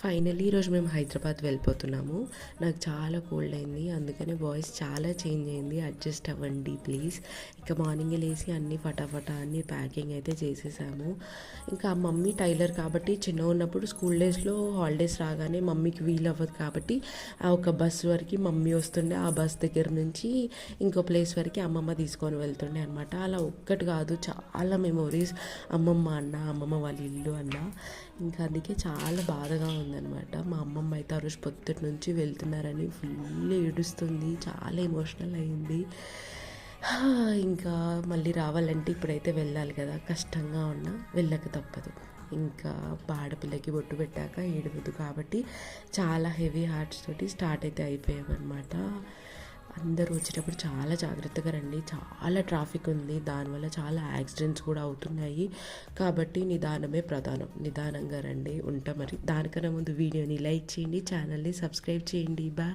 Finally ఈరోజు మేము హైదరాబాద్ వెళ్ళిపోతున్నాము. నాకు చాలా కోల్డ్ అయింది. అందుకనే వాయిస్ చాలా చేంజ్ అయింది. అడ్జస్ట్ అవ్వండి ప్లీజ్. ఇక మార్నింగే లేసి అన్నీ ఫటాఫటా అన్నీ ప్యాకింగ్ అయితే చేసేసాము. ఇంకా మమ్మీ టైలర్ కాబట్టి చిన్నగా ఉన్నప్పుడు స్కూల్ డేస్లో హాలిడేస్ రాగానే మమ్మీకి వీలు అవ్వదు కాబట్టి ఆ ఒక బస్ వరకు మమ్మీ వస్తుండే. ఆ బస్ దగ్గర నుంచి ఇంకో ప్లేస్ వరకు అమ్మమ్మ తీసుకొని వెళ్తుండే అనమాట. అలా ఒక్కటి కాదు, చాలా మెమొరీస్. అమ్మమ్మ వాళ్ళ ఇల్లు అన్న. ఇంకా అందుకే చాలా బాధగా ఉందన్నమాట. మా అమ్మమ్మ అయితే ఆ రోజు పొద్దుటి నుంచి వెళ్తున్నారని ఫుల్ ఏడుస్తుంది, చాలా ఎమోషనల్ అయింది. ఇంకా మళ్ళీ రావాలంటే ఇప్పుడైతే వెళ్ళాలి కదా, కష్టంగా ఉన్నా వెళ్ళక తప్పదు. ఇంకా ఆడపిల్లకి బొట్టు పెట్టాక ఏడవదు కాబట్టి చాలా హెవీ హార్ట్స్ తోటి స్టార్ట్ అయితే అయిపోయామన్నమాట. అందరూ వచ్చేటప్పుడు చాలా జాగ్రత్తగా రండి, చాలా ట్రాఫిక్ ఉంది, దానివల్ల చాలా యాక్సిడెంట్స్ కూడా అవుతున్నాయి. కాబట్టి నిదానమే ప్రధానం, నిదానంగా రండి. ఉంటా మరి. దానికన్నా ముందు వీడియోని లైక్ చేయండి, ఛానల్ని సబ్స్క్రైబ్ చేయండి. బాయ్.